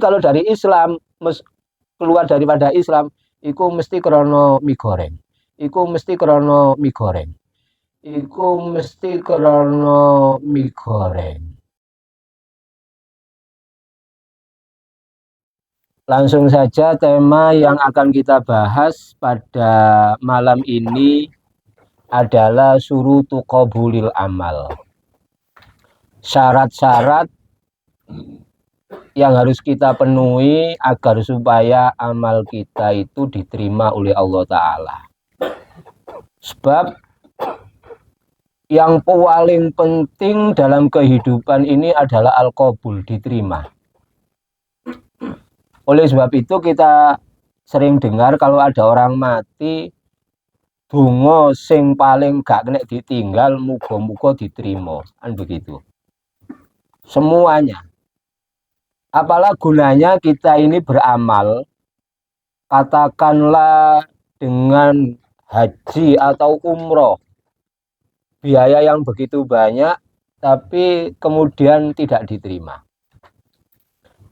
kalau dari Islam keluar daripada Islam, iku mesti krono mie goreng. Iku mesti krono mie goreng. Iku mesti krono mie goreng. Langsung saja tema yang akan kita bahas pada malam ini adalah surutu qabulil amal. Syarat-syarat yang harus kita penuhi agar supaya amal kita itu diterima oleh Allah Ta'ala. Sebab yang paling penting dalam kehidupan ini adalah al-qabul, diterima. Oleh sebab itu kita sering dengar kalau ada orang mati, donga sing paling gak kena ditinggal, muga-muga diterima, kan begitu. Semuanya. Apalah gunanya kita ini beramal, katakanlah dengan haji atau umroh, biaya yang begitu banyak, tapi kemudian tidak diterima.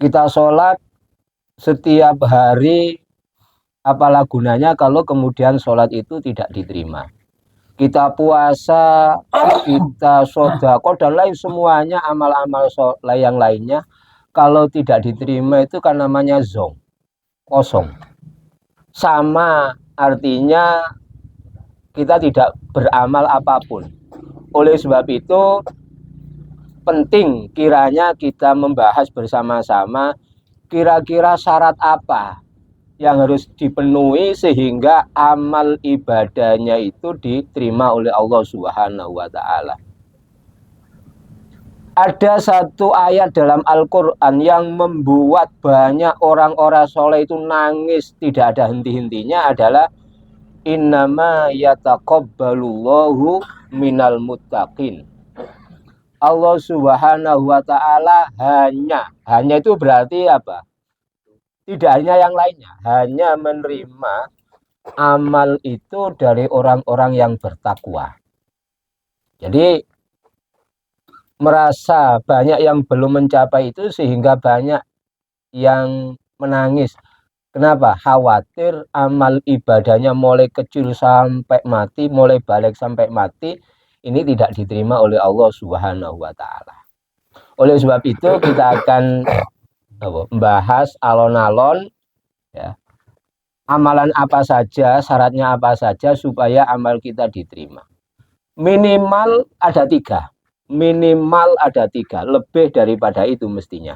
Kita sholat setiap hari, apalah gunanya kalau kemudian sholat itu tidak diterima. Kita puasa, kita sodako, dan lain semuanya, amal-amal yang lainnya, kalau tidak diterima itu kan namanya zong, kosong. Sama artinya kita tidak beramal apapun. Oleh sebab itu penting kiranya kita membahas bersama-sama kira-kira syarat apa yang harus dipenuhi sehingga amal ibadahnya itu diterima oleh Allah Subhanahu wa Ta'ala. Ada satu ayat dalam Al-Quran yang membuat banyak orang-orang soleh itu nangis tidak ada henti-hentinya adalah innama yataqabbalullahu minal muttaqin. Allah Subhanahu wa Ta'ala hanya itu berarti apa? Tidak hanya yang lainnya, hanya menerima amal itu dari orang-orang yang bertakwa. Jadi merasa banyak yang belum mencapai itu sehingga banyak yang menangis. Kenapa? Khawatir amal ibadahnya mulai kecil sampai mati, mulai balik sampai mati, ini tidak diterima oleh Allah Subhanahu wa Ta'ala. Oleh sebab itu kita akan membahas alon-alon ya, amalan apa saja, syaratnya apa saja supaya amal kita diterima. Minimal ada tiga, lebih daripada itu mestinya.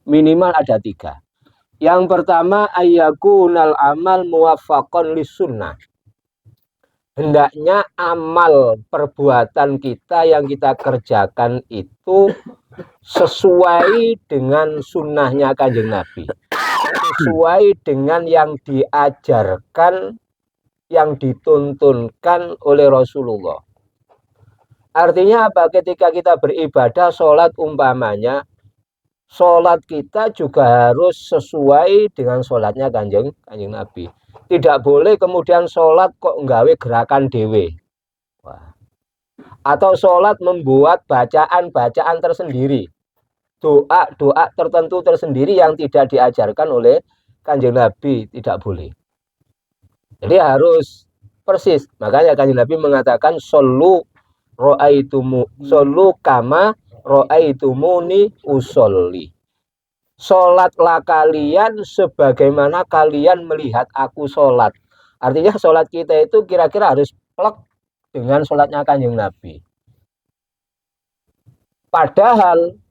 Minimal ada tiga. Yang pertama, ayyakunal amal muwaffaqan lis-sunnah. Hendaknya amal perbuatan kita yang kita kerjakan itu sesuai dengan sunnahnya Kanjeng Nabi, sesuai dengan yang diajarkan, yang dituntunkan oleh Rasulullah. Artinya apa? Ketika kita beribadah, sholat umpamanya, sholat kita juga harus sesuai dengan sholatnya Kanjeng Nabi. Tidak boleh kemudian sholat kok nggawe gerakan dewe. Atau sholat membuat bacaan-bacaan tersendiri. Doa-doa tertentu tersendiri yang tidak diajarkan oleh Kanjeng Nabi. Tidak boleh. Jadi harus persis. Makanya Kanjeng Nabi mengatakan shollu kama ro'aitumuni usolli. Sholatlah kalian sebagaimana kalian melihat aku sholat. Artinya sholat kita itu kira-kira harus plek dengan sholatnya Kanjeng Nabi. Padahal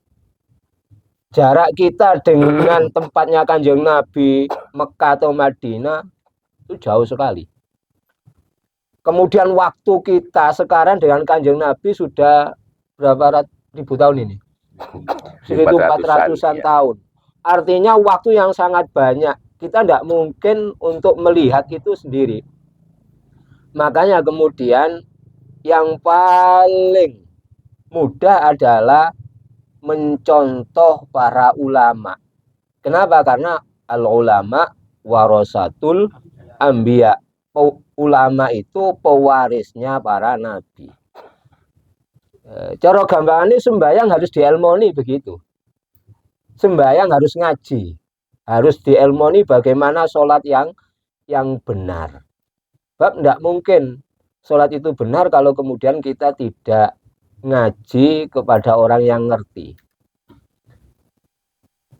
jarak kita dengan tempatnya Kanjeng Nabi, Mekah atau Madinah, itu jauh sekali. Kemudian waktu kita sekarang dengan Kanjeng Nabi sudah berapa ribu tahun ini? 1400-an tahun. Artinya waktu yang sangat banyak. Kita tidak mungkin untuk melihat itu sendiri. Makanya kemudian yang paling mudah adalah mencontoh para ulama. Kenapa? Karena al-ulama warasatul anbiya. Ulama itu pewarisnya para nabi. Cara gampangannya sembahyang harus dielmoni begitu. Sembahyang harus ngaji. Harus diilmoni bagaimana sholat yang benar. Sebab tidak mungkin sholat itu benar kalau kemudian kita tidak ngaji kepada orang yang ngerti.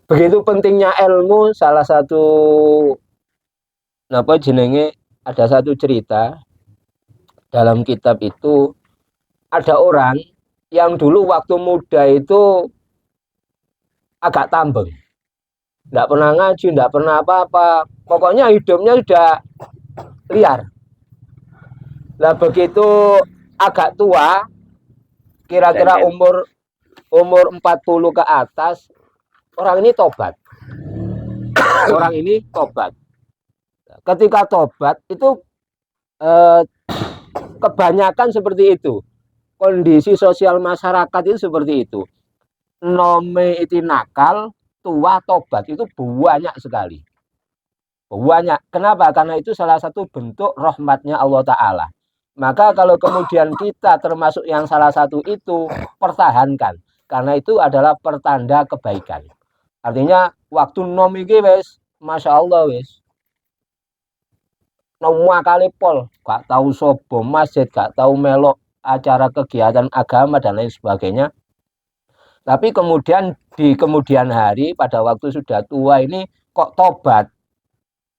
Begitu pentingnya ilmu, salah satu ada satu cerita dalam kitab itu, ada orang yang dulu waktu muda itu agak tambeng, tidak pernah ngaji, tidak pernah apa-apa, pokoknya hidupnya sudah liar. Nah begitu agak tua, kira-kira umur 40 ke atas, orang ini tobat. Ketika tobat itu kebanyakan seperti itu. Kondisi sosial masyarakat itu seperti itu. Nome itu nakal, tua tobat itu banyak sekali. Banyak. Kenapa? Karena itu salah satu bentuk rahmatnya Allah Ta'ala. Maka kalau kemudian kita termasuk yang salah satu itu, pertahankan. Karena itu adalah pertanda kebaikan. Artinya waktu nom iki wis, Masya Allah wis. Nomor kali pol, gak tahu sobo masjid, gak tahu melok acara kegiatan agama dan lain sebagainya. Tapi kemudian di kemudian hari pada waktu sudah tua ini kok tobat,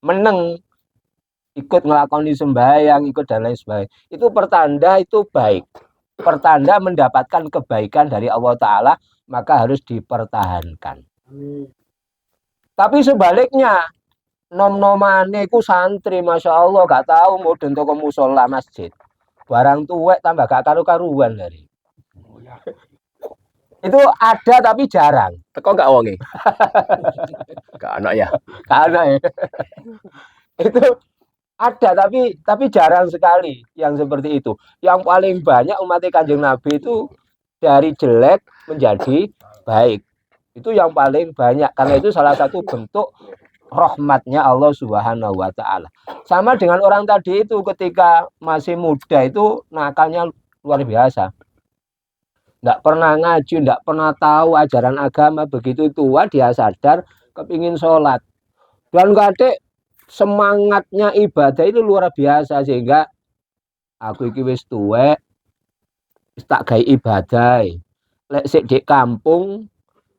meneng, ikut ngelakoni sembahyang, ikut dan lain sebagainya. Itu pertanda itu baik. Pertanda mendapatkan kebaikan dari Allah Ta'ala, maka harus dipertahankan. Tapi sebaliknya, nom-nomane ku santri, Masya Allah, gak tahu mau toko musola masjid. Barang tuwek tambah gak karu-karuan dari. Itu ada tapi jarang. Teko gak wonge? Gak anak ya? Gak anak ya. Itu ada tapi jarang sekali yang seperti itu. Yang paling banyak umat Kanjeng Nabi itu dari jelek menjadi baik. Itu yang paling banyak. Karena itu salah satu bentuk rahmatnya Allah Subhanahu wa Ta'ala. Sama dengan orang tadi itu, ketika masih muda itu nakalnya luar biasa. Tidak pernah ngaji, tidak pernah tahu ajaran agama. Begitu tua dia sadar kepingin sholat. Dan kadek semangatnya ibadah itu luar biasa, sehingga aku iki wis tuwek tak gawe ibadah. Lek sik di kampung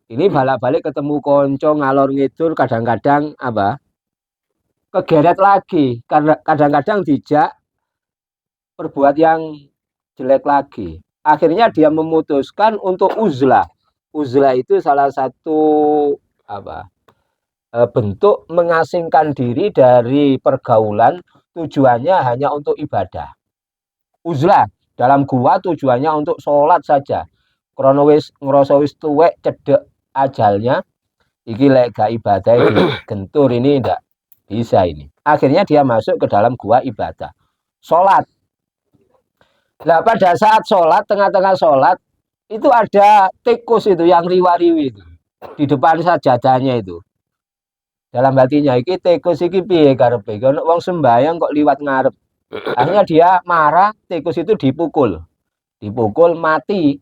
ini balik-balik ketemu konco ngalor ngidul, kadang-kadang kegeret lagi, karena kadang-kadang dijak perbuat yang jelek lagi. Akhirnya dia memutuskan untuk uzlah. Uzlah itu salah satu bentuk mengasingkan diri dari pergaulan, tujuannya hanya untuk ibadah. Uzlah dalam gua tujuannya untuk sholat saja. Krono wis ngrasa wis tuwek, cedek ajalnya, iki lek gak ibadah ini gentur, ini ndak bisa ini. Akhirnya dia masuk ke dalam gua ibadah, sholat. Nah pada saat sholat, tengah-tengah sholat itu ada tikus itu yang riwa-riwi itu di depan sajadahnya itu. Dalam hatinya, iki tikus iki piye karepe, ono wong sembahyang kok liwat ngarep. Akhirnya dia marah, tikus itu dipukul mati.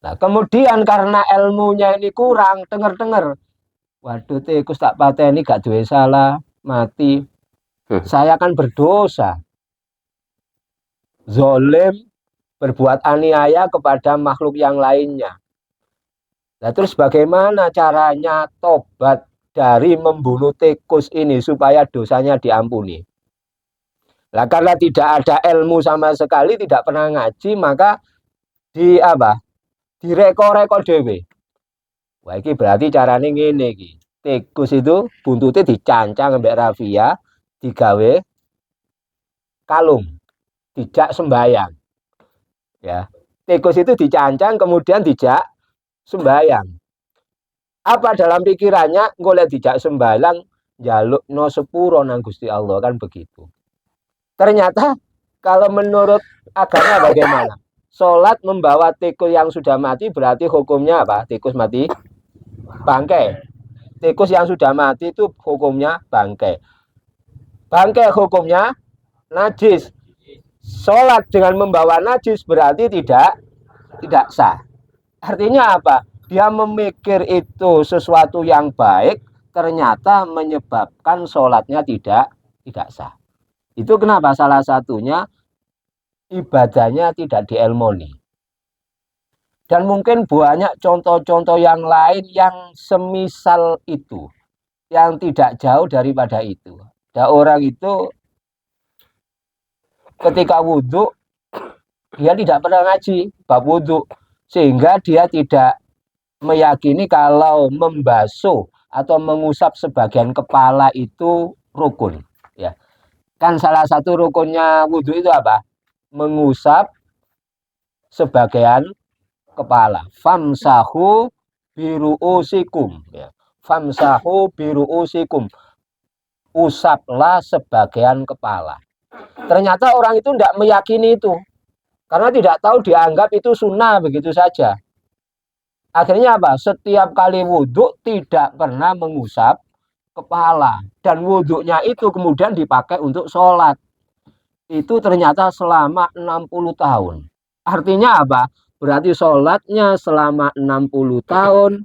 Nah kemudian karena ilmunya ini kurang, denger-denger, waduh tikus tak pateni gak duwe salah, mati. Saya kan berdosa, zolim, berbuat aniaya kepada makhluk yang lainnya. Nah terus bagaimana caranya tobat dari membunuh tikus ini supaya dosanya diampuni? Nah karena tidak ada ilmu sama sekali, tidak pernah ngaji, maka direko-reko dhewe. Wah iki berarti carane ngene iki. Tikus itu buntutnya dicancang mbek rafia, digawe kalung, dijak sembayang. Ya, tikus itu dicancang kemudian dijak sembayang. Apa dalam pikirannya, golek dijak sembayang, jaluk no sepuro nang Gusti Allah, kan begitu. Ternyata kalau menurut agama bagaimana? Sholat membawa tikus yang sudah mati berarti hukumnya apa? Tikus mati bangkai. Tikus yang sudah mati itu hukumnya bangkai. Bangkai hukumnya najis. Sholat dengan membawa najis berarti tidak sah. Artinya apa? dia memikir itu sesuatu yang baik, ternyata menyebabkan sholatnya tidak sah. Itu kenapa? Salah satunya ibadahnya tidak diilmoni. Dan mungkin banyak contoh-contoh yang lain yang semisal itu, yang tidak jauh daripada itu. Dan orang itu ketika wudhu, dia tidak pernah ngaji bab wudhu, sehingga dia tidak meyakini kalau membasuh atau mengusap sebagian kepala itu rukun. Ya, kan salah satu rukunnya wudhu itu apa? Mengusap sebagian kepala. Famsahu biruusikum. Ya. Famsahu biruusikum. Usaplah sebagian kepala. Ternyata orang itu tidak meyakini itu. Karena tidak tahu, dianggap itu sunnah begitu saja. Akhirnya apa? Setiap kali wudhu tidak pernah mengusap kepala. Dan wudhunya itu kemudian dipakai untuk sholat. Itu ternyata selama 60 tahun. Artinya apa? Berarti sholatnya selama 60 tahun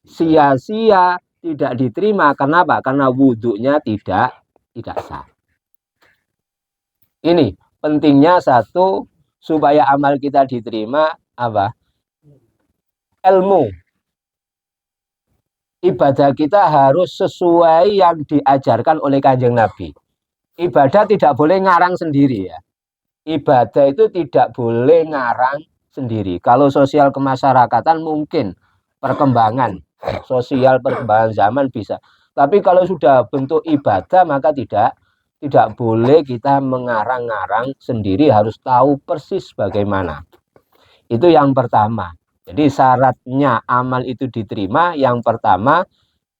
sia-sia, tidak diterima. Kenapa? Karena wudhunya tidak sah. Ini pentingnya satu, supaya amal kita diterima, apa? Ilmu. Ibadah kita harus sesuai yang diajarkan oleh Kanjeng Nabi. Ibadah tidak boleh ngarang sendiri ya. Ibadah itu tidak boleh ngarang sendiri. Kalau sosial kemasyarakatan mungkin perkembangan sosial, perkembangan zaman bisa. Tapi kalau sudah bentuk ibadah maka tidak boleh kita mengarang-ngarang sendiri, harus tahu persis bagaimana. Itu yang pertama. Jadi syaratnya amal itu diterima, yang pertama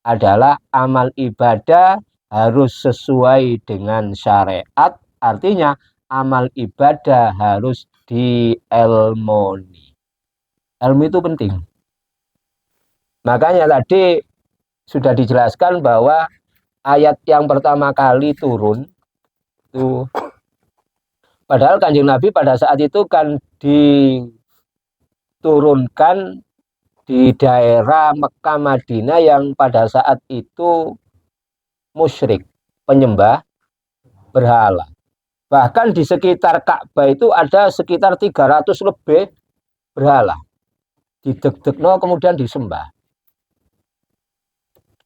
adalah amal ibadah harus sesuai dengan syariat, artinya amal ibadah harus diilmoni. Ilmu itu penting. Makanya tadi sudah dijelaskan bahwa ayat yang pertama kali turun itu, padahal Kanjeng Nabi pada saat itu kan diturunkan di daerah Mekah Madinah yang pada saat itu musyrik, penyembah berhala. Bahkan di sekitar Ka'bah itu ada sekitar 300 lebih berhala. Didek-dekno kemudian disembah.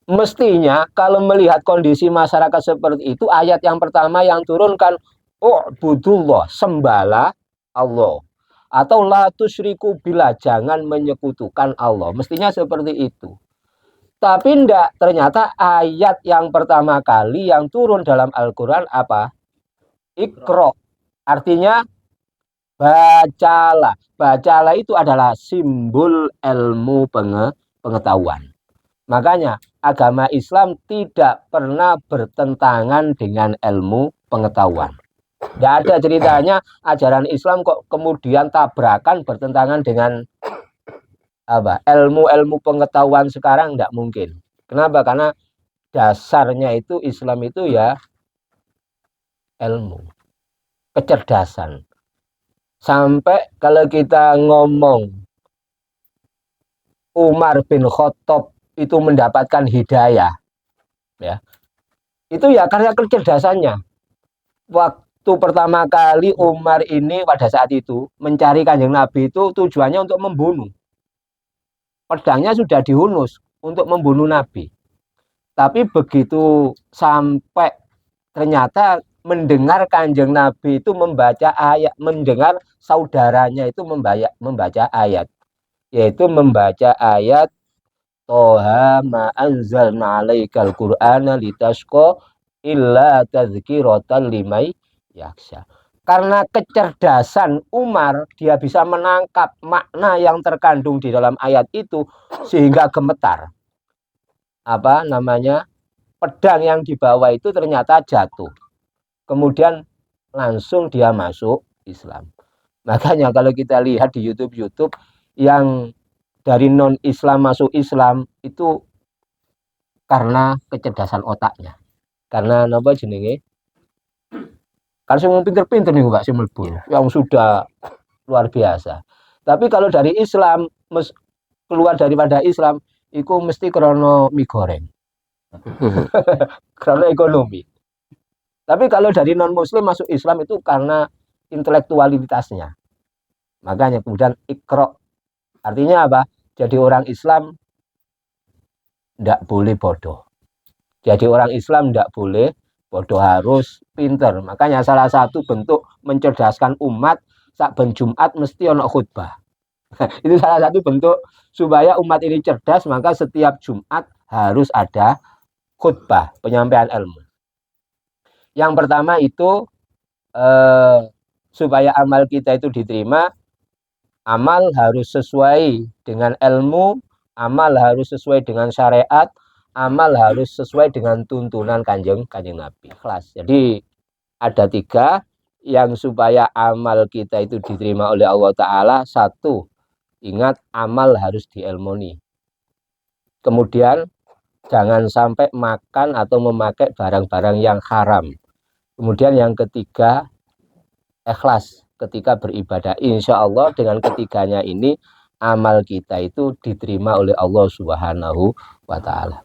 Mestinya kalau melihat kondisi masyarakat seperti itu, ayat yang pertama yang turun kan u'budullah, sembahlah Allah. Atau la tusyriku billah, jangan menyekutukan Allah. Mestinya seperti itu. Tapi enggak, ternyata ayat yang pertama kali yang turun dalam Al-Quran apa? Iqra, artinya bacalah. Bacalah itu adalah simbol ilmu pengetahuan. Makanya agama Islam tidak pernah bertentangan dengan ilmu pengetahuan. Tidak ada ceritanya ajaran Islam kok kemudian tabrakan bertentangan dengan apa? Ilmu pengetahuan sekarang, tidak mungkin. Kenapa? Karena dasarnya itu Islam itu ya ilmu, kecerdasan. Sampai kalau kita ngomong Umar bin Khattab itu mendapatkan hidayah, ya, itu ya karena kecerdasannya. Waktu pertama kali Umar ini pada saat itu mencari Kanjeng Nabi itu tujuannya untuk membunuh. Pedangnya sudah dihunus untuk membunuh Nabi. Tapi begitu sampai ternyata mendengar Kanjeng Nabi itu membaca ayat, mendengar saudaranya itu membaca ayat, yaitu membaca ayat Toha ma anzalna alaikal qur'ana litasqa illa tadzkiratan limay yaksha. Karena kecerdasan Umar, dia bisa menangkap makna yang terkandung di dalam ayat itu sehingga gemetar. Apa namanya? Pedang yang dibawa itu ternyata jatuh. Kemudian langsung dia masuk Islam. Makanya kalau kita lihat di YouTube yang dari non-Islam masuk Islam itu karena kecerdasan otaknya. Karena apa jenenge? Kan sing pinter-pinter nih Mbak Simulbu, yang sudah luar biasa. Tapi kalau dari Islam keluar daripada Islam iku mesti krana mie goreng. Karena ekonomi. Tapi kalau dari non muslim masuk Islam itu karena intelektualitasnya. Makanya kemudian ikro. Artinya apa? Jadi orang Islam tidak boleh bodoh. Jadi orang Islam tidak boleh bodoh, harus pinter. Makanya salah satu bentuk mencerdaskan umat sak ben Jumat mesti ono khutbah. Itu salah satu bentuk supaya umat ini cerdas, maka setiap Jumat harus ada khutbah, penyampaian ilmu. Yang pertama itu supaya amal kita itu diterima, amal harus sesuai dengan ilmu, amal harus sesuai dengan syariat, amal harus sesuai dengan tuntunan kanjeng Nabi. Ikhlas. Jadi ada 3 yang supaya amal kita itu diterima oleh Allah Ta'ala. 1, ingat amal harus diilmoni. Kemudian jangan sampai makan atau memakai barang-barang yang haram. Kemudian yang ketiga, ikhlas ketika beribadah. Insya Allah dengan ketiganya ini amal kita itu diterima oleh Allah Subhanahu wa Ta'ala.